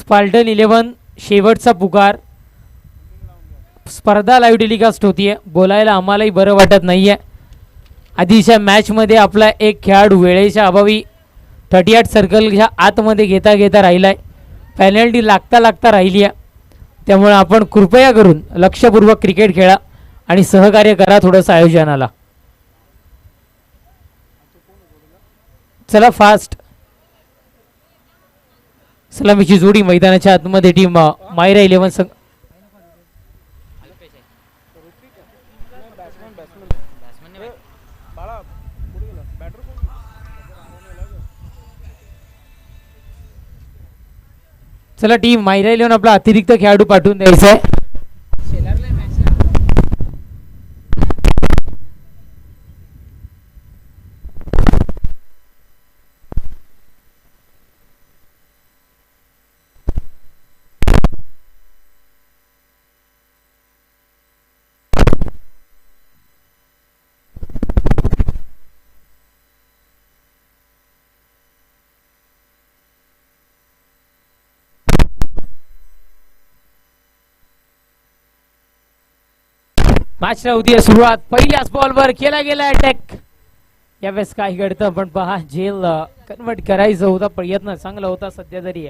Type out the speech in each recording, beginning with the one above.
Spartan 11 शेवटचा पुकार. स्पर्धा live telecast होतीये. बोलायला आम्हालाही बरं वाटत नाहीये. आधीच्या मॅचमध्ये आपला एक खेळाडू वेळेच्या अभावी 38 सर्कलच्या आतमध्ये घेता घेता राहिलाय. पेनल्टी लागता लागता राहिली आहे. त्यामुळे आपण कृपया करून लक्षपूर्वक क्रिकेट खेळा आणि सहकार्य करा थोडंसं आयोजनाला. चला फास्ट. सलामीची जोडी मैदानाच्या आतमध्ये टीम मायरा 11 संघ. चला टीम मायरा 11 आपला अतिरिक्त खेळाडू पाठवून द्यायचा आहे. मॅच होती सुरुवात. पहिल्याच बॉलवर केला गेला अटॅक. यावेळेस काय घडतं पण पहा. जेल कन्वर्ट करायचं होता. प्रयत्न चांगला होता. सध्या तरी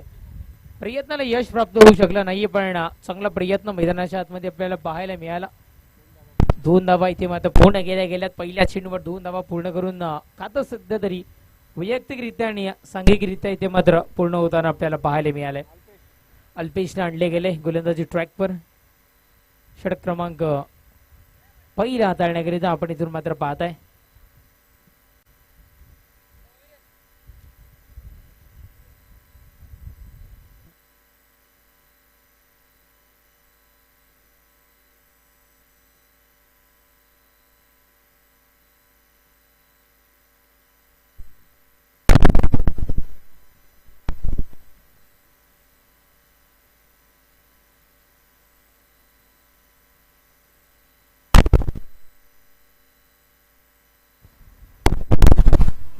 प्रयत्नाला यश प्राप्त होऊ शकलं नाही पण चांगला प्रयत्न मैदानाच्या आतमध्ये आपल्याला पाहायला मिळाला. 2 धावा इथे मात्र पूर्ण केल्या गेल्यात. पहिल्या चेंडूवर 2 धावा पूर्ण करून खातं सध्या तरी वैयक्तिकरित्या आणि सांघिकरित्या इथे मात्र पूर्ण होताना आपल्याला पाहायला मिळालंय. अल्पेशने आणले गेले गोलंदाजी ट्रॅकवर. षटक क्रमांक पहिला हाताळण्याकरिता आपण इथून मात्र पाहताय.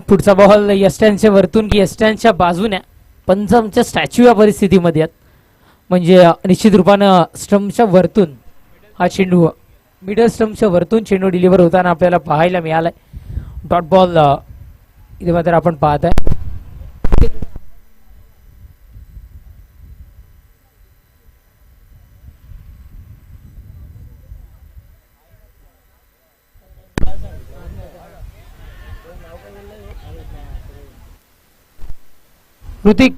पुढचा बॉल यस्टॅनच्या वरतून की यस्टॅनच्या बाजूने पंचमच्या स्टॅच्यू या परिस्थितीमध्ये म्हणजे निश्चित रूपानं स्टंपच्या वरतून हा चेंडू मिडल स्टंपच्या वरतून चेंडू डिलिव्हर होताना आपल्याला पाहायला मिळालाय. डॉट बॉल इथे मात्र आपण पाहत आहे. ऋतिक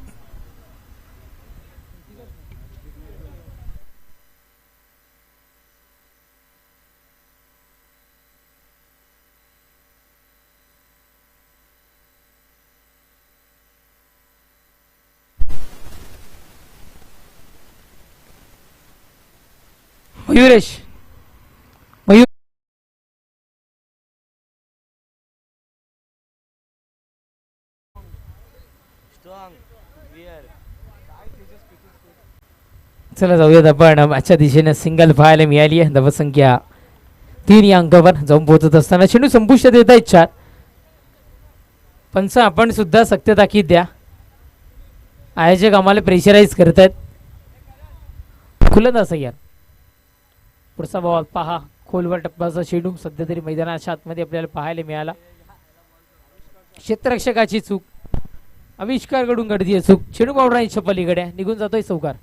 मयुरेश मयूर चला जाऊयात आपण मॅचच्या दिशेने. सिंगल पाहायला मिळाली आहे. धावसंख्या 3 या अंकावर जाऊन पोहोचत असताना चेंडू संपुष्टात येत आहेत 4. पंच आपण सुद्धा सत्य ताकीद द्या. आयोजक आम्हाला प्रेशराईज करतायत. खुलत असं यार. पुढचा बॉल पहा. खोलवर टप्प्याचा चेंडू सध्या तरी मैदानाच्या आतमध्ये आपल्याला पाहायला मिळाला. क्षेत्ररक्षकाची चूक. आविष्कार कडून घडतीये चूक. चेंडू बाउंड्रीच्या पलीकडे निघून जातोय चौकार.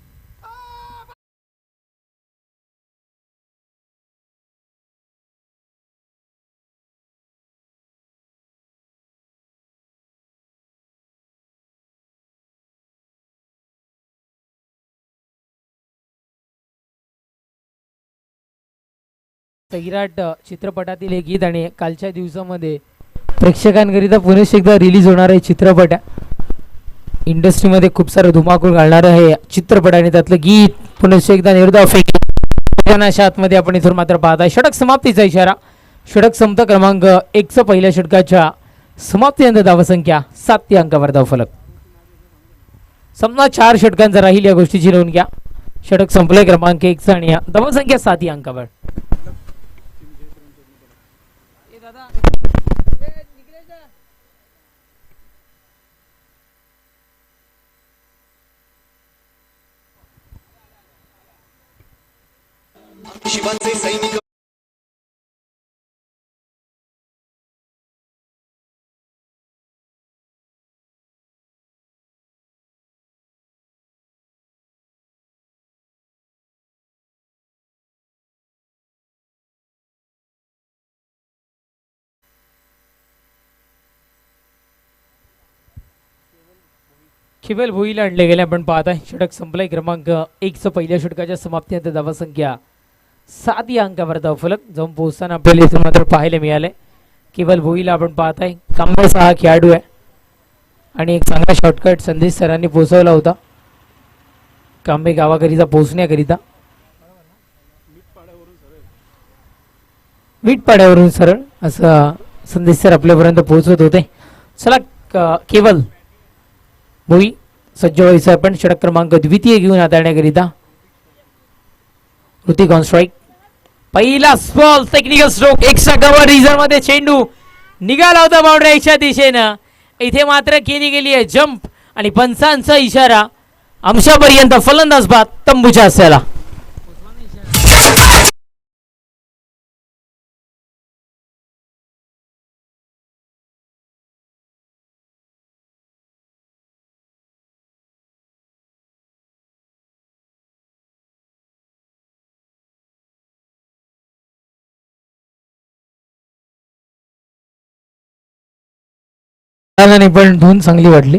सैराट चित्रपटातील एक गीत आणि कालच्या दिवसामध्ये प्रेक्षकांकरिता पुनश एकदा रिलीज होणार आहे चित्रपट. इंडस्ट्रीमध्ये खूप सारं धुमाकूळ घालणार आहे चित्रपट आणि त्यातलं गीत पुनश एकदा निर्धाव आतमध्ये आपण इथून मात्र पाहत आहे. षटक समाप्तीचा इशारा. षटक संपत क्रमांक 1चं पहिल्या षटकाच्या समाप्तीनंतर धावसंख्या 7 या अंकावर धावफलक. समजा 4 षटकांचा राहील या गोष्टीची नोंद घ्या. षटक संपले क्रमांक 1चं आणि धावसंख्या 7 या अंकावर. शिवाचे सैनिक खिबेल भुईला आणले गेले. आपण पाहताय षटक संपलाय. क्रमांक 1 पहिल्या षटकाच्या समाप्तीनंतर धावसंख्या 7 या अंकावर धावफलक जाऊन पोहोचताना आपल्याला इथून मात्र पाहायला मिळाले. केवल भुईला आपण पाहताय कांबळचा हा खेळाडू आहे आणि एक चांगला शॉर्टकट संदेश सरांनी पोहोचवला होता कांबे गावाकरिता पोहोचण्याकरिता. वीटपाड्यावरून सरळ असं संदेश सर आपल्यापर्यंत पोहोचवत होते. चला केवल भुई सज्ज व्हायचं आपण षटक क्रमांक द्वितीय घेऊन हाताळण्याकरिता. Hrithik on strike. पहिला ball technical stroke. Extra cover reserve मध्ये चेंडू निघाला होता बाउंड्रीच्या दिशेनं. इथे मात्र केली गेली आहे जंप आणि पंचांचा इशारा अंशापर्यंत फलंदाज बाद तंबूच्या असायला. नाही पण धून चांगली वाटली.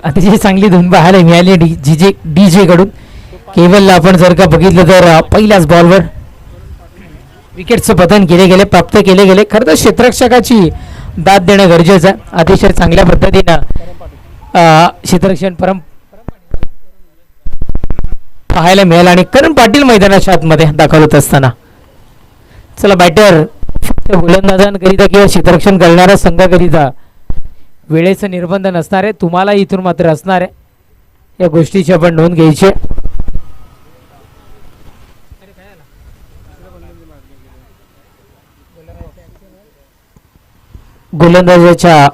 अतिशय चांगली धून पाहायला मिळाली डीजे कडून. केवलला आपण जर का बघितलं तर पहिल्याच बॉलवर विकेटचं पतन केले गेले, प्राप्त केले गेले. खरं तर क्षेत्ररक्षकाची दाद देणं गरजेचं आहे. अतिशय चांगल्या पद्धतीनं क्षेत्ररक्षण पाहायला मिळालं आणि करण पाटील मैदानाच्या आतमध्ये दाखल होत असताना. चला बॅटर फक्त गोलंदाजांकरिता किंवा क्षेत्ररक्षण करणाऱ्या संघाकरिता वेळेचं निर्बंध नसणार आहे. तुम्हाला इथून मात्र असणार आहे. या गोष्टीची आपण नोंद घ्यायची. गोलंदाजाच्या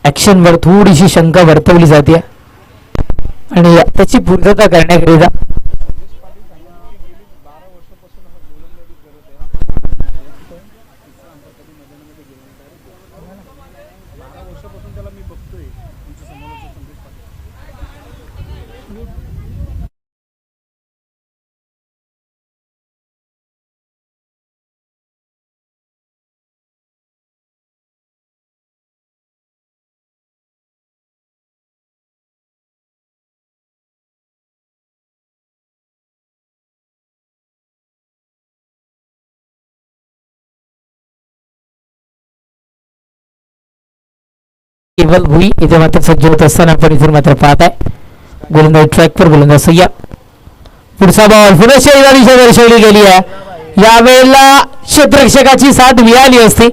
ऍक्शनवर थोडीशी शंका वर्तवली जाते आणि त्याची पूर्तता करण्याकरिता केवल भुई इथे मात्र सज्ज होत असताना आपण इथून मात्र पाहत आहे गोलंदाज ट्रॅकवर गोलंदाज सय्या. पुढचा बॉल पुन्हा दिशा दर्शवली गेली आहे. यावेळेला क्षेत्ररक्षकाची साथ मिळाली असती,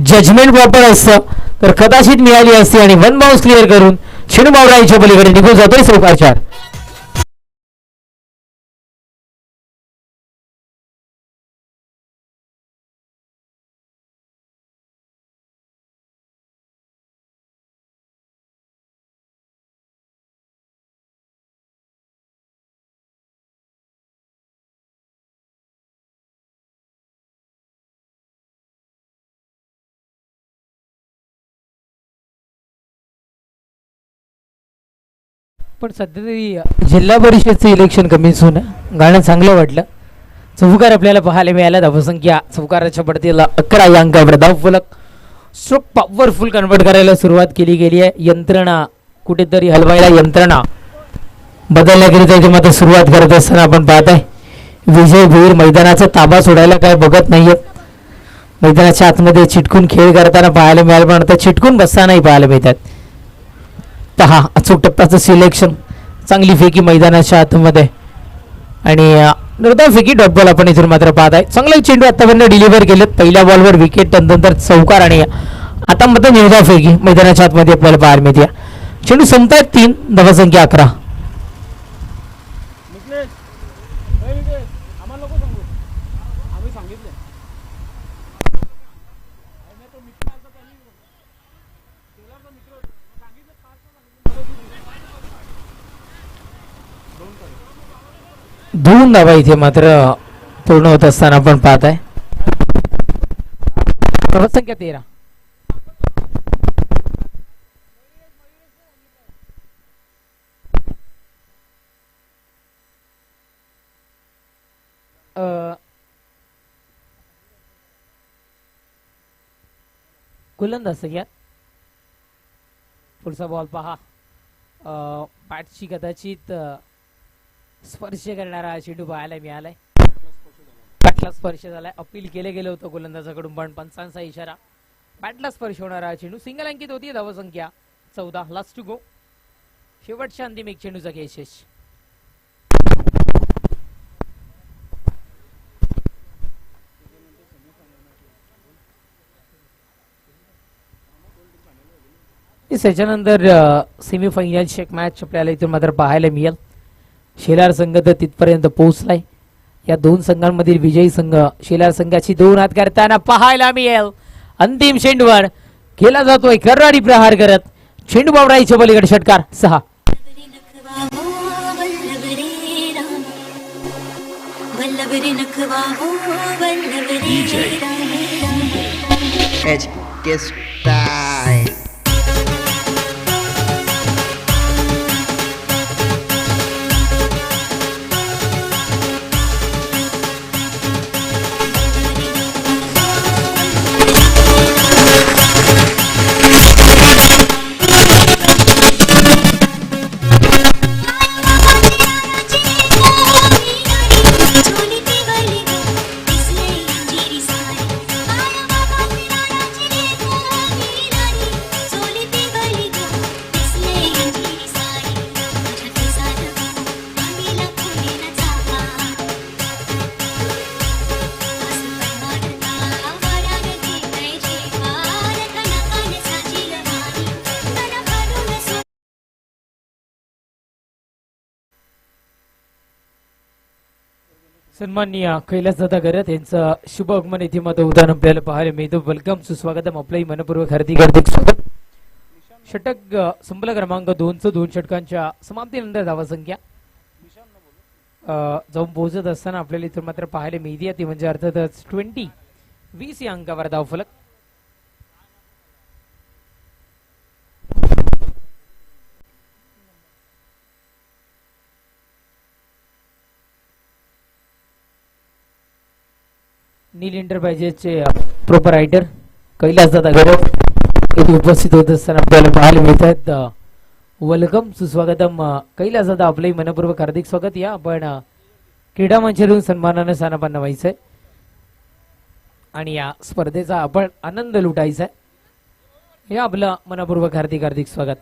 जजमेंट प्रॉपर असतं तर कदाचित मिळाली असती आणि वन बाउन्स क्लिअर करून शेणू बावराईच्या पलीकडे निघून जातोय चौकार 4. पण सध्या तरी जिल्हा परिषदचं इलेक्शन कमी होऊन गाणं चांगलं वाटलं. चौकार आपल्याला पाहायला मिळाला. धावसंख्या चौकाराच्या पडतीला 11 या अंकावर धावफलक. स्ट्रोक पॉवरफुल कन्वर्ट करायला सुरुवात केली गेली आहे. यंत्रणा कुठेतरी हलवायला यंत्रणा बदलण्याकरिता इथे मात्र सुरुवात करत असताना आपण पाहत आहे विजय भोईर मैदानाचा ताबा सोडायला काय बघत नाहीये. मैदानाच्या आतमध्ये चिटकून खेळ करताना पाहायला मिळालं पण आता चिटकून बसतानाही पाहायला मिळतात. पहा अचूक टप्प्याचं सिलेक्शन. चांगली फेकी मैदानाच्या आतमध्ये आणि निर्धाव फेकी डॉट बॉल आपण इथून मात्र पाहत आहे. चांगले चेंडू आतापर्यंत डिलिव्हर केलेत. पहिल्या बॉलवर विकेट नंतर चौकार आणि आता मात्र निर्धाव फेकी मैदानाच्या आतमध्ये आपल्याला पाहायला मिळते. चेंडू संपतायत 3 धावसंख्या 11. दोन धावा इथे मात्र पूर्ण होत असताना आपण पाहत आहे. संख्या 13. गोलंदाज घ्या. पुढचा बॉल पहा. बॅटची कदाचित स्पर्श करणारा चेंडू पाहायला मिळालाय. बॅटला स्पर्श झालाय. अपील केले गेलं होतं गोलंदाजाकडून पण पंचांचा इशारा. बॅटला स्पर्श होणारा चेंडू सिंगल अंकित होती. धावसंख्या 14. Last to go. शेवटच्या अंतिम एक चेंडूचा खेळ शेष. त्याच्यानंतर सेमीफायनलची एक मॅच आपल्याला इथून मात्र पाहायला मिळेल. शेलार संघ तर तिथपर्यंत पोहोचलाय. या दोन संघांमधील विजयी संघ शेलार संघाची 2 हात करताना पाहायला मिळेल. अंतिम चेंडूवर केला जातोय कर्राडी प्रहार करत. चेंडू बावडाईच्या पलीकडे षटकार 6. सन्माननीय कैलास दादा गरत यांचं शुभ आगमन इथे मध्ये उदाहरण आपल्याला पाहायला मिळतं. वेलकम, सुस्वागतम, आपलंही मनपूर्वक हार्दिक स्वागत. षटक संपला क्रमांक 2 2 षटकांच्या समाप्तीनंतर धावसंख्या जाऊन पोहोचत असताना आपल्याला इथून मात्र पाहायला मिळते. ती म्हणजे अर्थातच 20 या अंकावर धावफलक. नील एंटरप्राइजेसचे प्रोपरायटर कैलास दादा गरत येथे उपस्थित होत असताना आपल्याला पाहायला मिळत आहेत. वेलकम, सुस्वागतम कैलास दादा, आपलंही मनपूर्वक हार्दिक स्वागत. या आपण क्रीडा मंचावरून सन्मानाने स्थानापन्न व्हायचंय आणि या स्पर्धेचा आपण आनंद लुटायचा आहे. या आपलं मनपूर्वक हार्दिक स्वागत.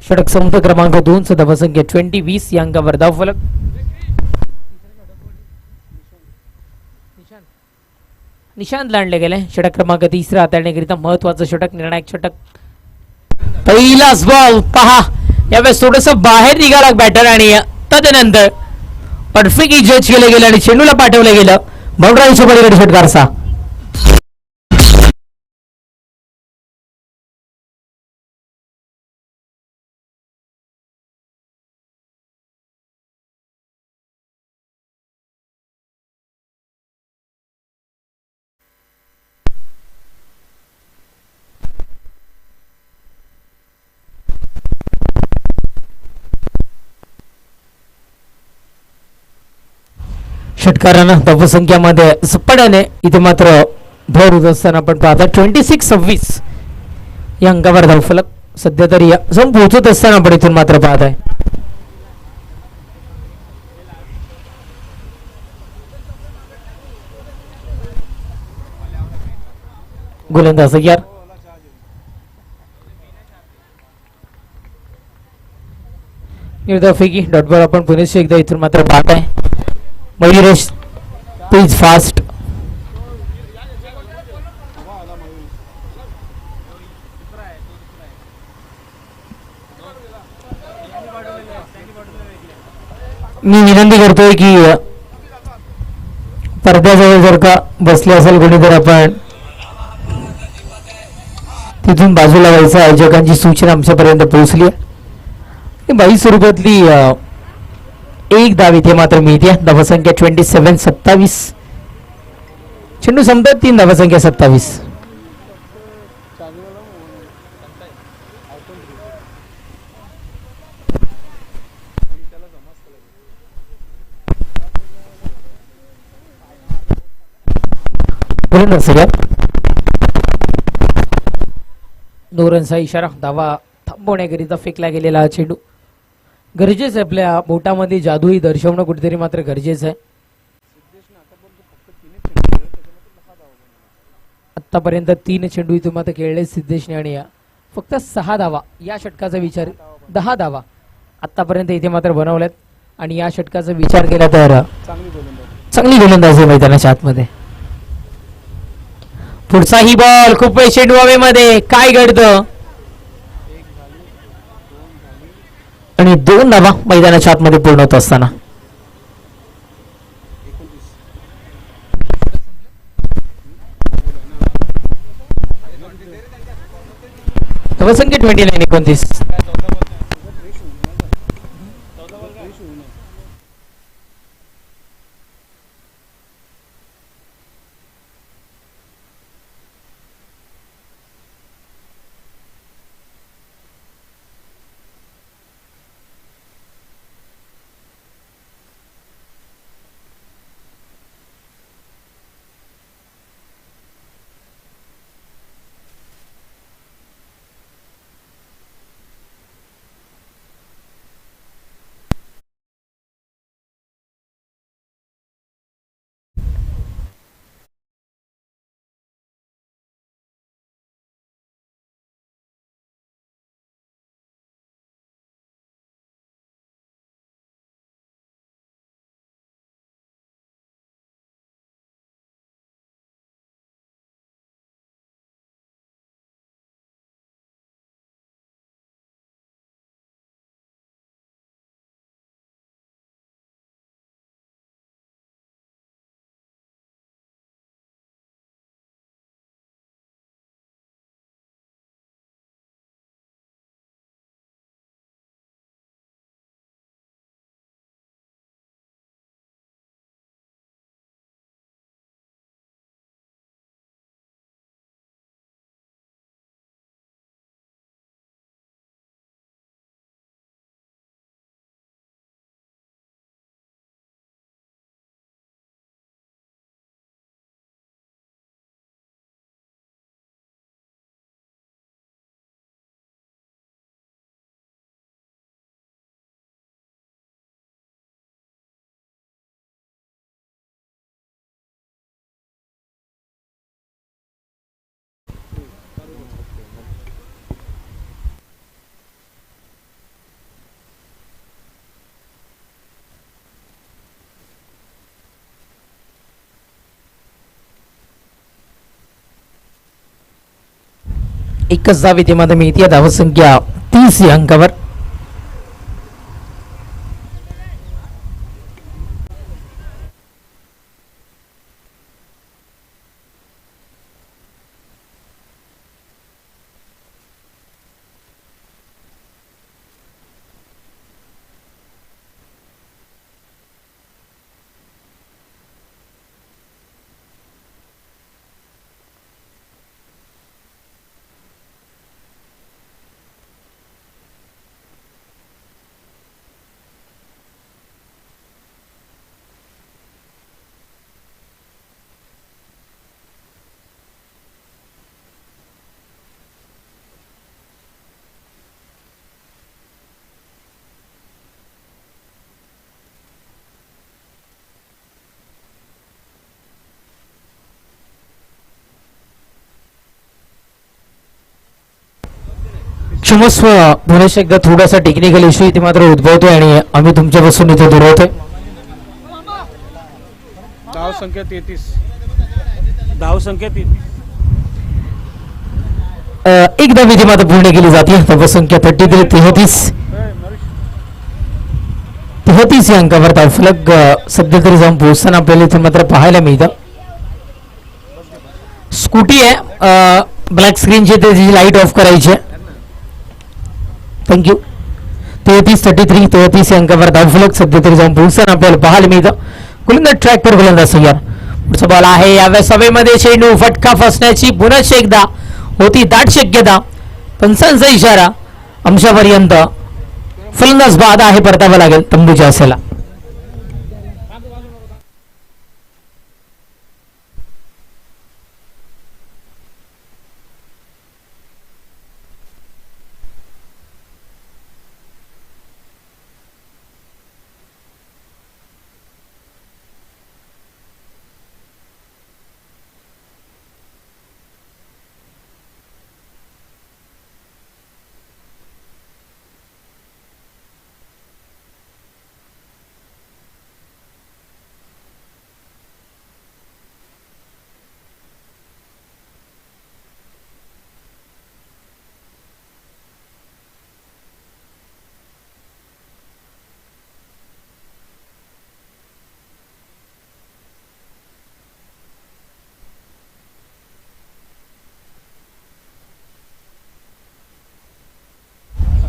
षटक संप क्रमांक 2 धावसंख्या 20 या अंकावर धावफलक. निशांत लांडले गेले. षटक क्रमांक 3 हाताळण्याकरिता महत्वाचं षटक, निर्णायक षटक. पहिलाच बॉल पहा. यावेळेस थोडस बाहेर निघाला बॅटर आणि तदनंतर परफेक्टली जज केलं गेलं आणि चेंडूला पाठवलं गेलं. बाउंड्रीच्या पलीकडे षटकार 6. षटकारानं धावसंख्यामध्ये झपाट्याने इथे मात्र भर होत असताना आपण पाहता 26-26 या अंकावर धावफलक. सध्या तरी जाऊन पोहोचत असताना आपण इथून मात्र पाहत आहे. गोलंदाज यार निर्धावफेकी डॉट बॉल आपण पुन्हा एकदा इथून मात्र पाहत आहे. Mayuresh please fast. मी विनंती करतोय की पडद्याजवळ जर का बसले असेल कोणी तर आपण तिथून बाजूला व्हायचं. आयोजकांची सूचना आमच्यापर्यंत पोहोचली. 22 रुपयातली एक धाव इथे मात्र मिळते. धावसंख्या 27-27. चेंडू संपतात 3 धावसंख्या 27. नोरनचा इशारा. धावा थांबवण्याकरिता फेकला गेलेला हा चेंडू. गरजेचं आहे, आपल्या बोटामध्ये जादूही दर्शवणं कुठेतरी मात्र गरजेचं आहे. आतापर्यंत 3 चेंडू इथून मात्र खेळले सिद्धेशने आणि फक्त 6 धावा. या षटकाचा विचार 10 धावा आतापर्यंत इथे मात्र बनवल्यात आणि या षटकाचा विचार केला तर चांगली गोलंदाजी मैदानाच्या आतमध्ये. पुढचाही बॉल खूप वेळ चेंडू हवेमध्ये. काय घडतं आणि 2 धावा मैदानाच्या आतमध्ये पूर्ण होत असताना धावसंख्या 29-29. एकच धाव इथे मात्र मिळते. धावसंख्या 30 या अंकावर. क्षमस्व पुनश एकदा थोडासा टेक्निकल इश्यू इथे मात्र उद्भवतोय आणि आम्ही तुमच्यापासून इथे दूर होतोय. धावसंख्या 33. धावसंख्या 33. एक धाव इथे मात्र पूर्ण केली जाते. धावसंख्या 33 या अंकावर धावफलक सध्या तरी जाऊन पोहोचताना आपल्याला इथे मात्र पाहायला मिळतं. स्कूटी आहे ब्लॅक स्क्रीनची, त्याची लाईट ऑफ करायची आहे. थँक्यू. 33 या अंकावर धावफलक सध्या तरी जाऊन पोहोचताना आपल्याला पाहायला मिळतं. गोलंदाज ट्रॅकवर गोलंदाज तयार. पुढचा बॉल आहे यावेळेस हवेमध्ये चेंडू फटका फसण्याची पुन्हा एकदा होती दाट शक्यता. पंचांचा इशारा अंशापर्यंत फलंदाज बाद आहे, परतावा लागेल तंबूच्या असेला.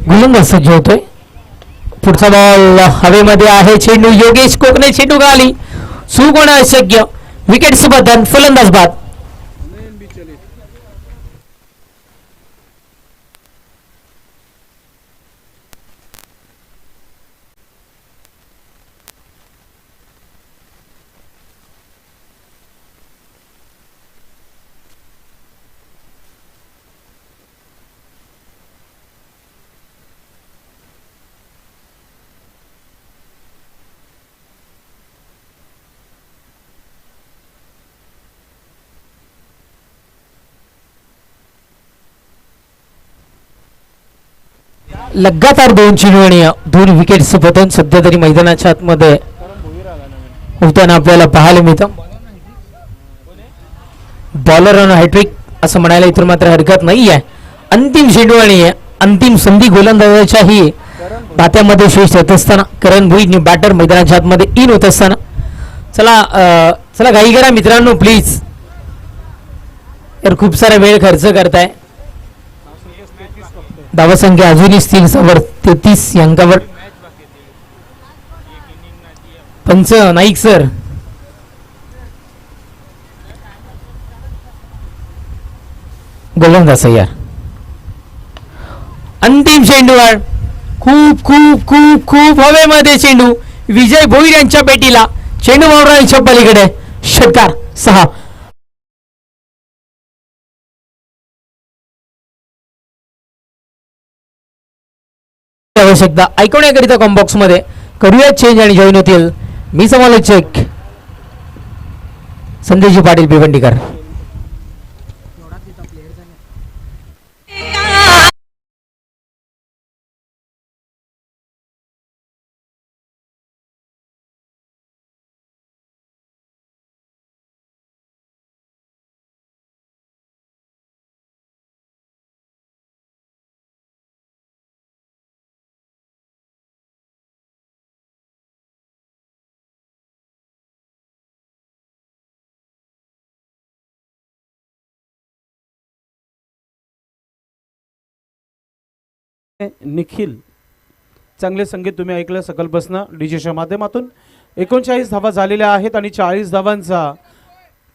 गोलंदाज सज्ज होतोय. पुढचा बॉल हवेमध्ये आहे, चेंडू योगेश कोकणे चेंडू खाली सुरू होणं अशक्य. विकेट बदल, फलंदाज बाद. लगातार 2 चेंडू आणि 2 विकेट्स पतन सध्या तरी मैदानाच्या आतमध्ये होताना आपल्याला पाहायला मिळतं. बॉलर ऑन हॅट्रिक असं म्हणायला इतर मात्र हरकत नाही आहे. अंतिम चेंडू आणि अंतिम संधी गोलंदाजाच्याही बात्यामध्ये शेष येत असताना करण भुईर बॅटर मैदानाच्या आतमध्ये इन होत असताना चला घाई करा मित्रांनो प्लीज, यार खूप सारा वेळ खर्च करताय. धावसंख्या अजूनही स्थिर 33 या अंकावर. पंच नाईक सर गोलंदाज यार. अंतिम चेंडूवर खूप खूप खूप खूप हवेमध्ये चेंडू विजय भोईर यांच्या पेटीला. चेंडू मावळांच्या पलीकडे षटकार 6. आवश्यकता ऐकवण्याकरिता कॉम्बॉक्स मध्ये करूया चेंज आणि जॉईन होतील मी समालोचक संदेशजी पाटील भिवंडीकर. निखिल चांगले संगीत तुम्ही ऐकलं सकलपासनं डीजेच्या माध्यमातून. 39 धावा झालेल्या आहेत आणि 40 धावांचा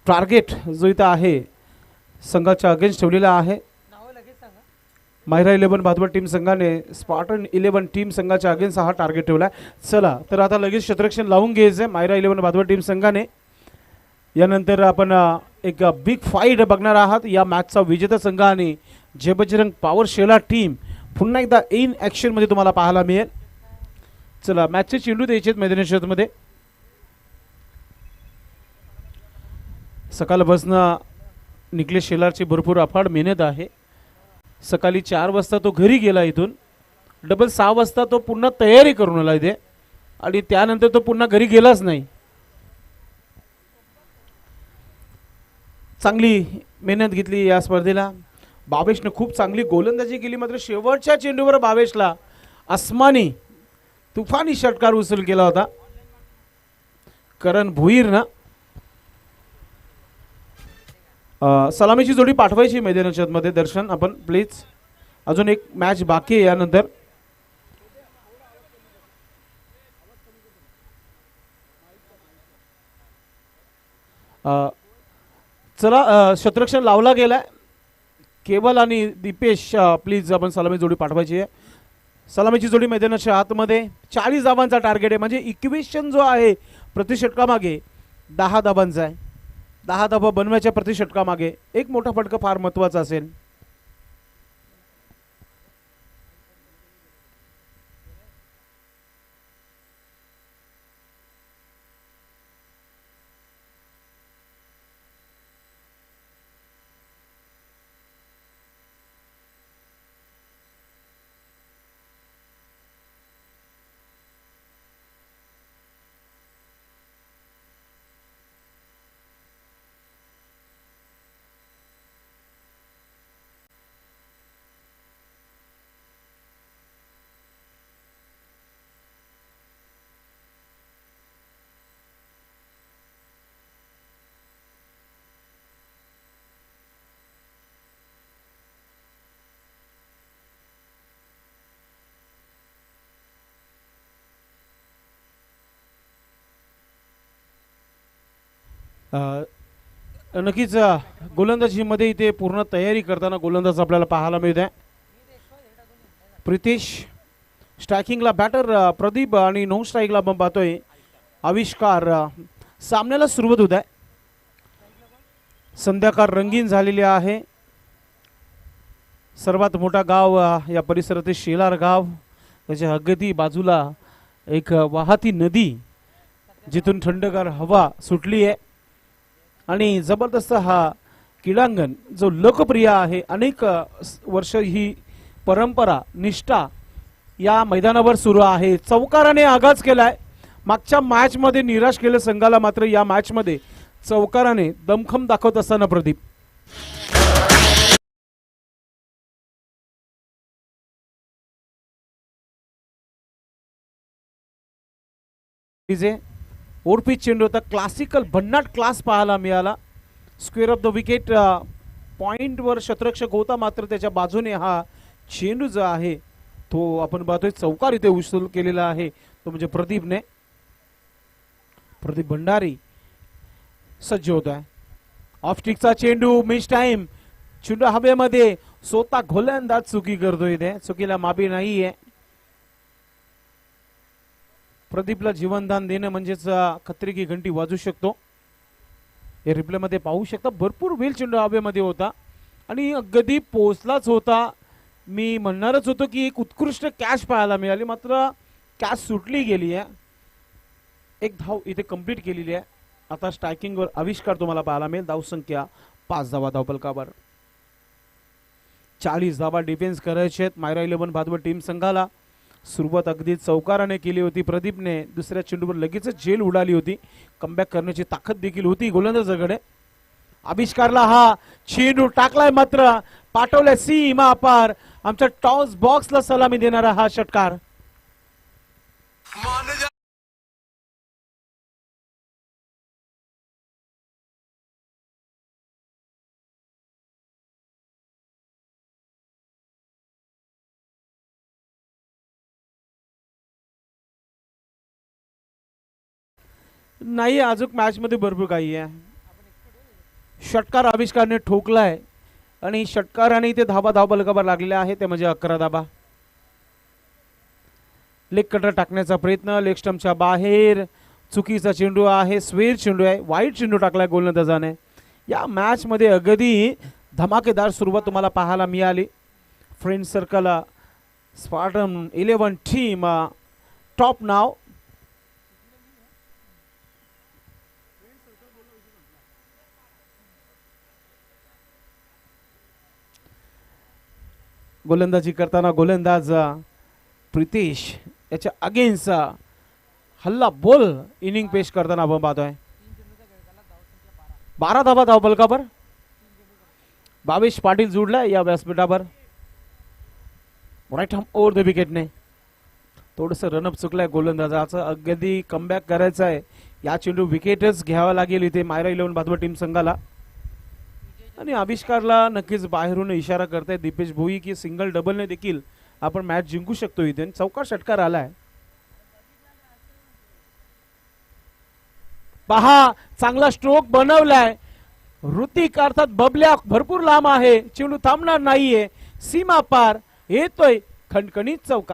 टार्गेट जो इथं आहे संघाच्या अगेन्स्ट ठेवलेला आहे. मायरा 11 भादवड टीम संघाने स्पार्टन 11 टीम संघाच्या अगेन्स्ट हा टार्गेट ठेवला. चला तर आता लगेच क्षेत्ररक्षण लावून घ्यायचं आहे मायरा 11 भादवड टीम संघाने. यानंतर आपण एक बिग फाईट बघणार आहात. या मॅचचा विजेता संघ आणि जय बजरंग पॉवर शेला टीम पुन्हा एकदा इन ॲक्शन मध्ये तुम्हाला पाहायला मिळेल. चला मॅचचे चेंडू द्यायचे आहेत मैदानी क्षेत्रामध्ये. सकाळपासनं निखिलेश शेलारची भरपूर अफाट मेहनत आहे. सकाळी 4 वाजता तो घरी गेला इथून, डबल 6 वाजता तो पुन्हा तयारी करून आला इथे आणि त्यानंतर तो पुन्हा घरी गेलाच नाही. चांगली मेहनत घेतली या स्पर्धेला. बावेशने खूप चांगली गोलंदाजी केली, मात्र शेवटच्या चेंडूवर बावेशला आसमानी तुफानी षटकार उचल केला होता करण भुईरनं. सलामीची जोडी पाठवायची मैदानाच्या मध्ये. दर्शन आपण प्लीज, अजून एक मॅच बाकी आहे. यानंतर चला शतरक्षण लावला गेलाय. केवल आणि दीपेश प्लीज आपण सलामी जोडी पाठवायची आहे. सलामीची जोडी मैदानाच्या आतमध्ये 40 धावांचा टार्गेट आहे. म्हणजे इक्वेशन जो आहे प्रति षटकामागे 10 धावांचा आहे. 10 धावा बनवायच्या प्रति षटकामागे एक मोठा फटका फार महत्वाचा असेल. नक्कीच गोलंदाजीमध्ये इथे पूर्ण तयारी करताना गोलंदाज आपल्याला पाहायला मिळत आहे. प्रितेश स्ट्रायकिंगला बॅटर प्रदीप आणि नो स्ट्राईकला आपण पाहतोय आविष्कार. सामन्याला सुरुवात होत आहे. संध्याकाळ रंगीन झालेली आहे. सर्वात मोठा गाव या परिसरातील शेलार गाव, त्याच्या अगदी बाजूला एक वाहती नदी जिथून थंडगार हवा सुटली आहे आणि जबरदस्त हा क्रीडांगण जो लोकप्रिय आहे. अनेक वर्ष ही परंपरा निष्ठा या मैदानावर सुरू आहे. चौकाराने आगाज केलाय. मागच्या मॅच मध्ये निराश केलं संघाला, मात्र या मॅच मध्ये चौकाराने दमखम दाखवत असताना प्रदीप ओरपी चेंडू होता. क्लासिकल भन्नाट क्लास पाहायला मिळाला. स्क्वेअर ऑफ द विकेट पॉइंटवर शतरक्षक होता, मात्र त्याच्या बाजूने हा चेंडू जो आहे तो आपण पाहतोय चौकार इथे उचल केलेला आहे. तो म्हणजे प्रदीपने. प्रदीप भंडारी सज्ज होत आहे. ऑफ स्टिकचा चेंडू मिस टाइम. चेंडू हवेमध्ये स्वतः गोलंदाज चुकी करतोय. इथे चुकीला माफी नाहीये. प्रदीपला जीवनदान देणं म्हणजेच खतरे की घंटी वाजू शकतो. हे रिप्ले मध्ये पाहू शकता. भरपूर वेल चेंडू हवेमध्ये होता आणि अगदी पोचलाच होता. मी म्हणणारच होतो की एक उत्कृष्ट कॅच पाहायला मिळाली, मात्र कॅच सुटली गेली आहे. एक धाव इथे कंप्लीट केलेली आहे. आता स्ट्रायकिंगवर आविष्कार तुम्हाला पाहायला मिळेल. धावसंख्या 5 धावा धावफलकावर. 40 धावा डिफेन्स करायचे आहेत मायरा 11 भादवड टीम संघाला. सुरुवात अगदी चौकाराने केली होती प्रदीपने. दुसऱ्या चेंडूवर लगेच झेल उडाली होती. कमबॅक करण्याची ताकद देखील होती गोलंदाजाकडे. आविष्कारला हा चेंडू टाकलाय, मात्र पाठवलाय सीमा पार. आमच्या टॉस बॉक्सला सलामी देणारा हा षटकार. नाही, अजून मॅच मध्ये भरपूर काही आहे. षटकार आविष्कारने ठोकलाय आणि षटकाराने इथे धाबा धावफलकावर लागलेला आहे, ते म्हणजे 11 धाबा. लेग कटर टाकण्याचा प्रयत्न लेग स्टंपच्या बाहेर. चुकीचा चेंडू आहे. स्वेर चेंडू आहे. वाईट चेंडू टाकलाय गोलंदाजाने. या मॅच मध्ये अगदी धमाकेदार सुरुवात तुम्हाला पाहायला मिळाली. Friend circle Spartan 11 team top नाव. गोलंदाजी करताना गोलंदाज प्रितेश याच्या अगेन्स्ट हल्ला बोल इनिंग पेश करताना आपण पाहतोय. 12 धावा धावफलकावर. 22 पाटील जुडलाय या व्यासपीठावर. राईट हॅम ओव्हर द विकेटने. थोडस रनअप चुकलाय गोलंदाजाचं. अगदी कमबॅक करायचं आहे. या चेंडू विकेटच घ्यावा लागेल इथे मायरा 11 भादवड टीम संघाला. आणि आविष्कारला नक्कीच बाहेरून इशारा करताय दीपेश भोई की सिंगल डबलने देखील आपण मॅच जिंकू शकतो. इथे चौकार षटकार आलाय. पहा चांगला स्ट्रोक बनवलाय. ऋतिक अर्थात बबल्या भरपूर लांब आहे. चेंडू थांबणार नाहीये. सीमा पार येतोय खणखणीत चौकार.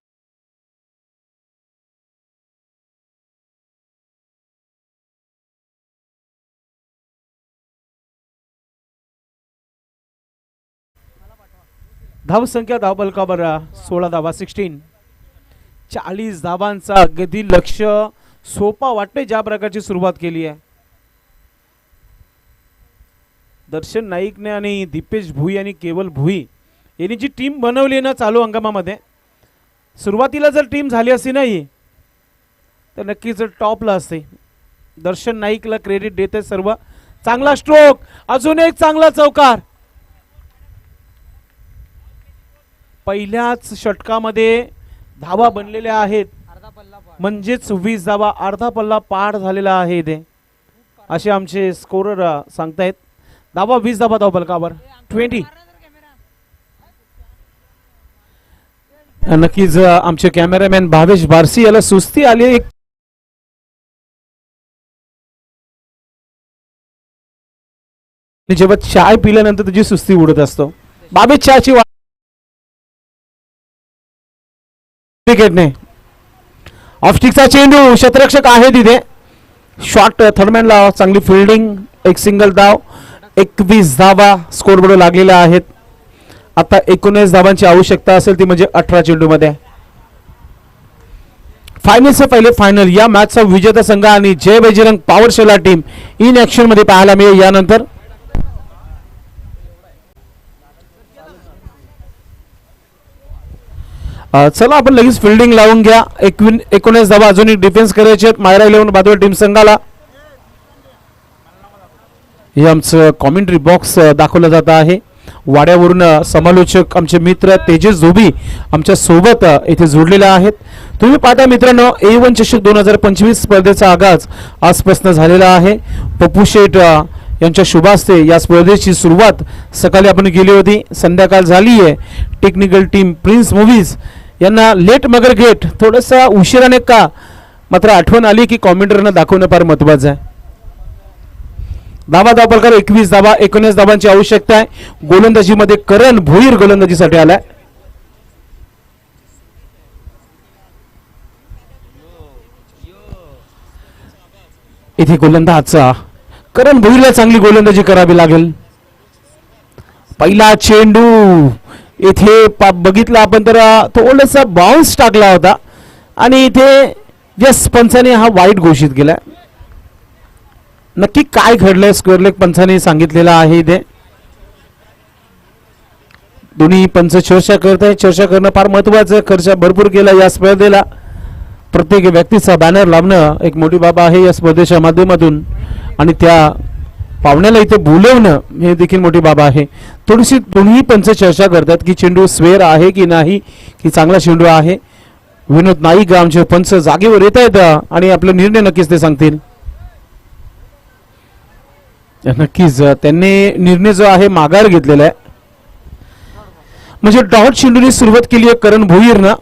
धाव संख्या धावफलकावर 16 धावा 16. 40 धावांचा अगदी लक्ष सोपा वाटते ज्या प्रकारची सुरुवात केली आहे. दर्शन नाईकने आणि दीपेश भुई आणि केवल भुई यांनी जी टीम बनवली ना चालू हंगामामध्ये, सुरुवातीला जर टीम झाली असती नाही तर नक्कीच टॉपला असते. दर्शन नाईकला क्रेडिट देते सर्व. चांगला स्ट्रोक, अजून एक चांगला चौकार. पहिल्याच षटकामध्ये धावा बनलेल्या आहेत, म्हणजेच 20 धावा, अर्धा पल्ला पार झालेला आहे इथे असे आमचे स्कोरर सांगतायत. धावा 20 धावा धावफलकावर 20. नक्कीच आमचे कॅमेरामॅन भावेश बारसी याला सुस्ती आली. एक जेव्हा चाय पिल्यानंतर त्याची सुस्ती उडत असतो. भावेश चहाची विकेटने ऑफस्टिकचा चेंडू, क्षेत्ररक्षक आहे तिथे. शॉट थर्डमॅनला चांगली फिल्डिंग, एक सिंगल धाव. 21 धावा स्कोर बोर्ड लागलेल्या आहेत. आता 19 धावांची आवश्यकता असेल ती म्हणजे 18 चेंडू मध्ये. फायनलचे पहिले फायनल या मॅचचा विजेता संघ आणि जय बजरंग पॉवर शेला टीम इन ऍक्शन मध्ये पाहायला मिळेल. यानंतर चला आपण लगेच फिल्डिंग लावून घ्या. 19 धावा अजून एक डिफेन्स करायचे आहेत मायरा 11 बादल टीम संघाला. हे आमचं कॉमेंट्री बॉक्स दाखवलं जात आहे. वाड्यावरून समालोचक आमचे मित्र तेजस झोबी आमच्या सोबत इथे जोडलेले आहेत. तुम्ही पाहता मित्रांनो, A1 चषक 2025 स्पर्धेचा आगाज आजपासून झालेला आहे. पप्पू शेठ यांच्या शुभास्ते या स्पर्धेची सुरुवात सकाळी आपण केली होती. संध्याकाळ झाली आहे. टेक्निकल टीम प्रिन्स मूव्हीज यांना लेट मगर गेट थोडंसं उशिराने का मात्र आठवण आली की कॉमेंटरना दाखवणं फार महत्वाचं आहे. धावा धावफलकावर 21 धावा, 19 धावांची आवश्यकता आहे. गोलंदाजीमध्ये करण भोईर गोलंदाजीसाठी आलाय. इथे गोलंदाजचा करण भोईरला चांगली गोलंदाजी करावी लागेल. पहिला चेंडू इथे बघितला आपण तर थोडासा बाउन्स टाकला होता आणि इथे यस पंचाने हा वाईट घोषित केला. नक्की काय घडलंय स्क्वेअरलेग पंचाने सांगितलेलं आहे. इथे दोन्ही पंच चर्चा करत आहे. चर्चा करणं फार महत्वाचं. खर्च भरपूर केला या स्पर्धेला. प्रत्येक व्यक्तीचा बॅनर लावणं एक मोठी बाब आहे या स्पर्धेच्या माध्यमातून आणि त्या पाहुण्याला इथे बोलवणं हे देखील मोठी बाब आहे. थोडीशी दोन्ही पंच चर्चा करतात की चेंडू स्वेअर आहे की नाही, की चांगला चेंडू आहे. विनोद नाईक आमचे पंच जागेवर येत आहेत आणि आपला निर्णय नक्कीच ते सांगतील. नक्कीच त्यांनी निर्णय जो आहे माघार घेतलेला आहे. म्हणजे डॉट चेंडूने सुरुवात केली आहे करण भोईरनं.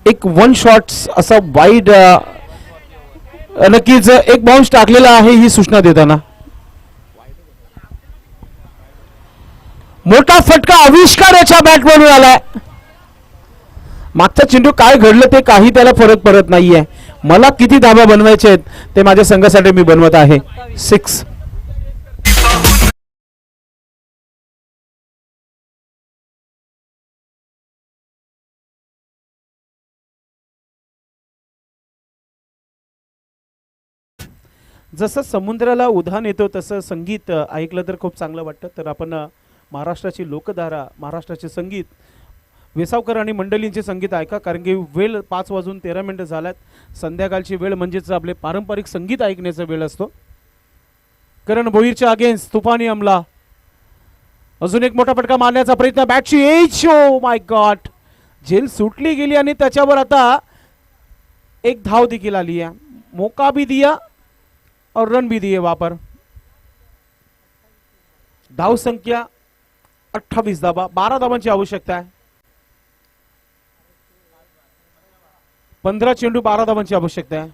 एक 1 शॉट असा वाईड नक्कीच एक बाउन्स टाकलेला आहे ही सूचना देताना. मोठा फटका आविष्काराच्या बॅटमधून आलाय. मागचा चेंडू काय घडलं ते काही त्याला फरक पडत नाहीये. मला किती धावा बनवायचे आहेत ते माझ्या संघासाठी मी बनवत आहे. 6. जसं समुद्राला उधाण येतो तसं संगीत ऐकलं तर खूप चांगलं वाटतं. तर आपण महाराष्ट्राची लोकधारा, महाराष्ट्राचे संगीत, वेसावकर आणि मंडळींचे संगीत ऐका. कारण की वेळ 5:13 झाल्यात. संध्याकाळची वेळ म्हणजेच आपले पारंपरिक संगीत ऐकण्याचा वेळ असतो. करण भोईरच्या अगेन्स्ट तुफानी हमला. अजून एक मोठा फटका मारण्याचा प्रयत्न. बॅटची एज, ओ माय गॉड, झेल सुटली गेली आणि त्याच्यावर आता एक धाव देखील आली आहे. मौका भी दिया और रन भी दिए वापर. धाव संख्या 28 धावा, 12 धावांची आवश्यकता आहे. 15 चेंडू 12 धावांची आवश्यकता आहे.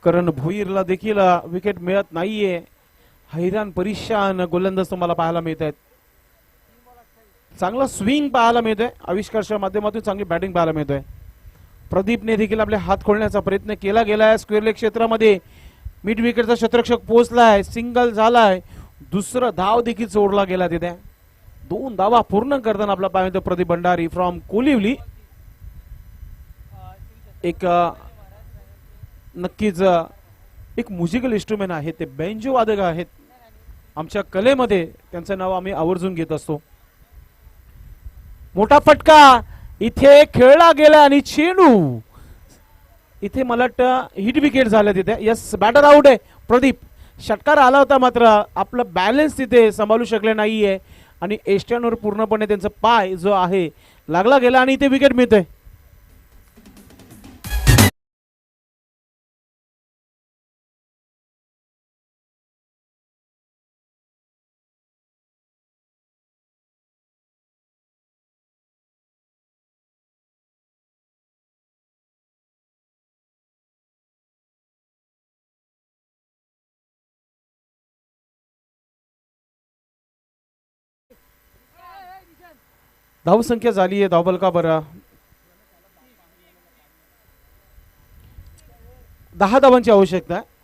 करण भोईरला देखील विकेट मिळत नाहीये. हैराण परेशान गोलंदाज तुम्हाला पाहायला मिळत आहेत. चांगला स्विंग पाहायला मिळतोय. आविष्कारच्या माध्यमातून चांगली बॅटिंग पाहायला मिळतोय. प्रदीपने देखील आपले हात खोलण्याचा प्रयत्न केला गेलाय. स्क्वेअर लेग क्षेत्रामध्ये मिड विकेटचा क्षेत्ररक्षक पोहोचलाय. सिंगल झालाय. दुसरा धाव देखील सोडला गेला तिथे. 2 धावा पूर्ण करताना आपला पाहतो प्रदीप भंडारी फ्रॉम कोलिवली. एक नक्कीच एक म्युझिकल इन्स्ट्रुमेंट आहे. ते बेंजो वादक आहेत. आमच्या कलेमध्ये त्यांचं नाव आम्ही आवर्जून घेत असतो. मोठा फटका इथे खेळला गेला आणि चेंडू इथे मला वाटतं हिट विकेट झालं तिथे. यस, बॅटर आउट आहे प्रदीप. षटकार आला होता मात्र आपलं बॅलन्स तिथे सांभाळू शकले नाहीये आणि एस्टनवर पूर्णपणे त्यांचा पाय जो आहे लागला गेला आणि इथे विकेट मिळतोय. धावसंख्या झाली आहे धावफलकावर 10 धावांची आवश्यकता आहे.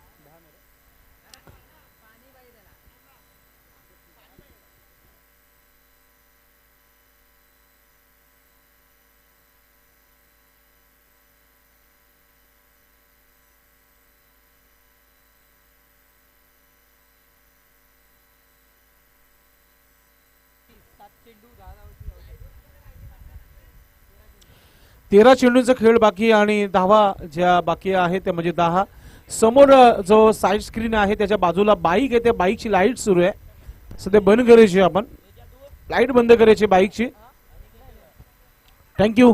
तेरा चेंडूंचा खेळ बाकी आणि धावा ज्या बाकी आहेत त्या म्हणजे 10. समोर जो साईड स्क्रीन आहे त्याच्या बाजूला बाईक आहे. त्या बाईकची लाईट सुरू आहे. सध्या बंद करायची. आपण लाईट बंद करायची बाईकची. थँक्यू.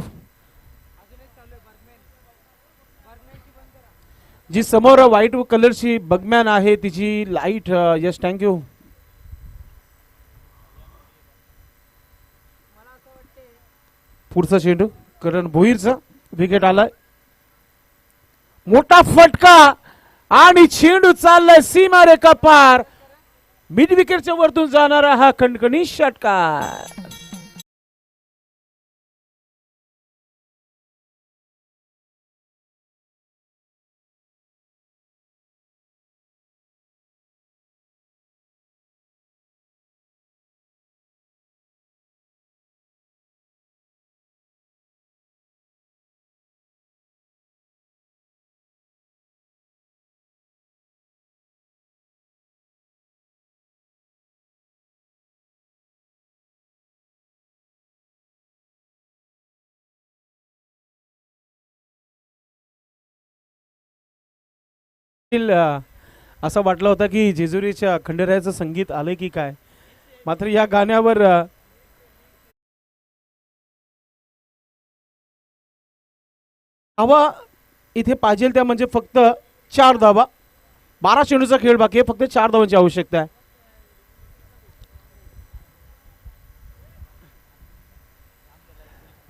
जी समोर व्हाईट कलरची बगमॅन आहे तिची लाईट. Yes, thank you. पुढचा चेंडू करण भोईरचा विकेट आलाय. मोठा फटका आणि चेंडू चाललाय सीमा रेखा पार. मिड विकेटच्या वरतून जाणारा हा खणखणी षटकार. असं वाटलं होतं की जेजुरीच्या खंडेरायाचं संगीत आलंय की काय. मात्र या गाण्यावर धावा इथे पाहिजे त्या म्हणजे फक्त 4 धावा. 12 चेंडूचा खेळ बाकी आहे. फक्त 4 धावांची आवश्यकता आहे.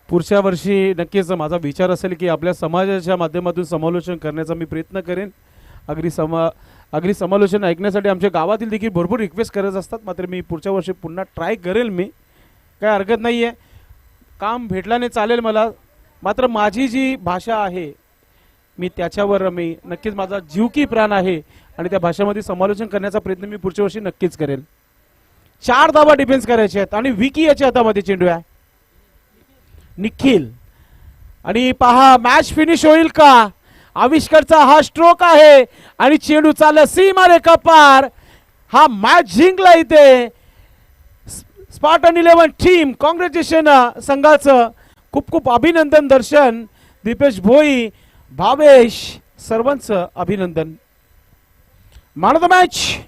पुढच्या वर्षी नक्कीच माझा विचार असेल की आपल्या समाजाच्या माध्यमातून समालोचन करण्याचा मी प्रयत्न करेन. अगदी समालोचन ऐकण्यासाठी आमच्या गावातील देखील भरपूर रिक्वेस्ट करत असतात. मात्र मी पुढच्या वर्षी पुन्हा ट्राय करेल. मी काय हरकत नाही आहे. काम भेटल्याने चालेल मला. मात्र माझी जी भाषा आहे मी त्याच्यावर मी नक्कीच माझा जीव की प्राण आहे आणि त्या भाषेमध्ये समालोचन करण्याचा प्रयत्न मी पुढच्या वर्षी नक्कीच करेल. 4 धावा डिफेन्स करायचे आहेत आणि विकी याच्या हातामध्ये चेंडू आहे. निखिल आणि पहा मॅच फिनिश होईल का. आविष्कारचा हा स्ट्रोक आहे आणि चेंडू चालला सीमा रेखा पार. हा मॅच जिंकला इथे स्पार्टन 11 टीम. कॉंग्रॅच्युलेशन संघाचं. खूप खूप अभिनंदन. दर्शन, दीपेश भोई, भावेश सर्वांचं अभिनंदन. Man of the match